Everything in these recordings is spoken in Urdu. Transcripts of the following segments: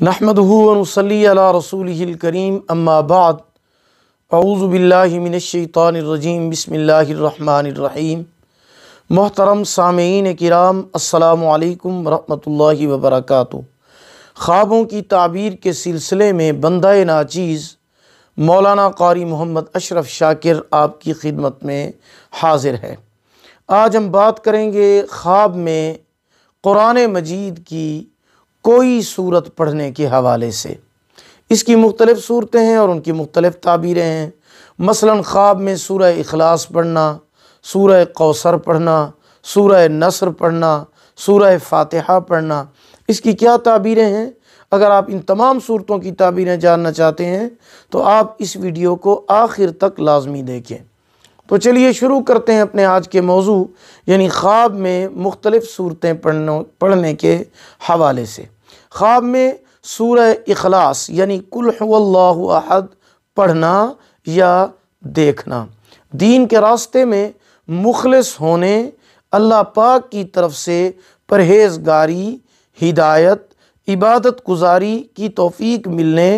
نحمدہ ونصلی علی رسولہ الکریم اما بعد اعوذ باللہ من الشیطان الرجیم بسم اللہ الرحمن الرحیم۔ محترم سامعین کرام، السلام علیکم ورحمۃ اللہ وبرکاتہ۔ خوابوں کی تعبیر کے سلسلے میں بندہ ناچیز مولانا قاری محمد اشرف شاکر آپ کی خدمت میں حاضر ہے۔ آج ہم بات کریں گے خواب میں قرآن مجید کی کوئی صورت پڑھنے کے حوالے سے۔ اس کی مختلف صورتیں ہیں اور ان کی مختلف تعبیریں ہیں۔ مثلاً خواب میں سورہ اخلاص پڑھنا، سورہ کوثر پڑھنا، سورہ نصر پڑھنا، سورہ فاتحہ پڑھنا، اس کی کیا تعبیریں ہیں؟ اگر آپ ان تمام صورتوں کی تعبیریں جاننا چاہتے ہیں تو آپ اس ویڈیو کو آخر تک لازمی دیکھیں۔ تو چلیے شروع کرتے ہیں اپنے آج کے موضوع، یعنی خواب میں مختلف صورتیں پڑھنے کے حوالے سے۔ خواب میں سورہ اخلاص یعنی قل هو اللہ احد پڑھنا یا دیکھنا، دین کے راستے میں مخلص ہونے، اللہ پاک کی طرف سے پرہیزگاری، ہدایت، عبادت گزاری کی توفیق ملنے،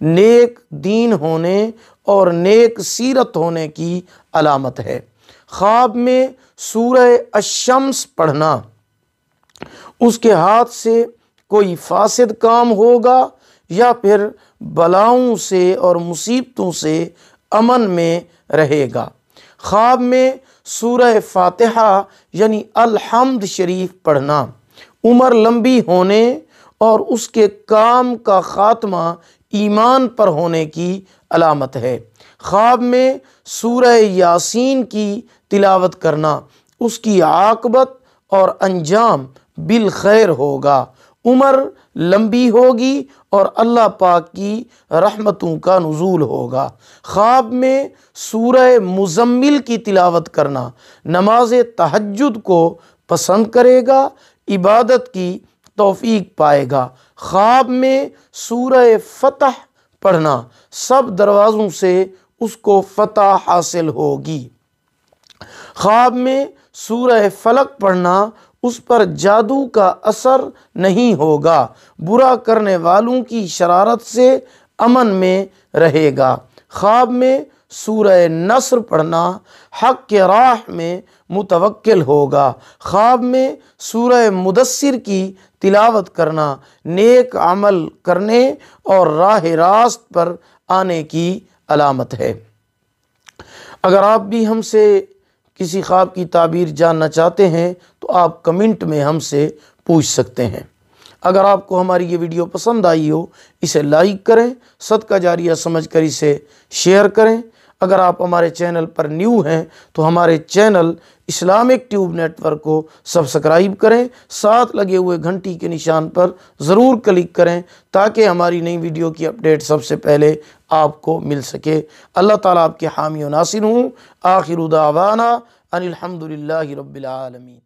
نیک دین ہونے اور نیک سیرت ہونے کی علامت ہے۔ خواب میں سورہ الشمس پڑھنا، اس کے ہاتھ سے کوئی فاسد کام ہوگا یا پھر بلاؤں سے اور مصیبتوں سے امن میں رہے گا۔ خواب میں سورہ فاتحہ یعنی الحمد شریف پڑھنا، عمر لمبی ہونے اور اس کے کام کا خاتمہ ایمان پر ہونے کی علامت ہے۔ خواب میں سورہ یاسین کی تلاوت کرنا، اس کی عاقبت اور انجام بالخیر ہوگا، عمر لمبی ہوگی اور اللہ پاک کی رحمتوں کا نزول ہوگا۔ خواب میں سورہ مزمل کی تلاوت کرنا، نماز تہجد کو پسند کرے گا، عبادت کی توفیق پائے گا۔ خواب میں سورہ فتح پڑھنا، سب دروازوں سے اس کو فتح حاصل ہوگی۔ خواب میں سورہ فلق پڑھنا، اس پر جادو کا اثر نہیں ہوگا، برا کرنے والوں کی شرارت سے امن میں رہے گا۔ خواب میں سورہ نصر پڑھنا، حق کے راہ میں متوکل ہوگا۔ خواب میں سورہ مدثر کی تلاوت کرنا، نیک عمل کرنے اور راہ راست پر آنے کی علامت ہے۔ اگر آپ بھی ہم سے کسی خواب کی تعبیر جاننا چاہتے ہیں تو آپ کمنٹ میں ہم سے پوچھ سکتے ہیں۔ اگر آپ کو ہماری یہ ویڈیو پسند آئی ہو، اسے لائک کریں، صدقہ جاریہ سمجھ کر اسے شیئر کریں۔ اگر آپ ہمارے چینل پر نیو ہیں تو ہمارے چینل اسلامک ٹیوب نیٹ ورک کو سبسکرائب کریں، ساتھ لگے ہوئے گھنٹی کے نشان پر ضرور کلک کریں تاکہ ہماری نئی ویڈیو کی اپڈیٹ سب سے پہلے آپ کو مل سکے۔ اللہ تعالیٰ آپ کے حامی و ناصر ہوں۔ آخر دعوانا ان الحمد للہ رب العالمین۔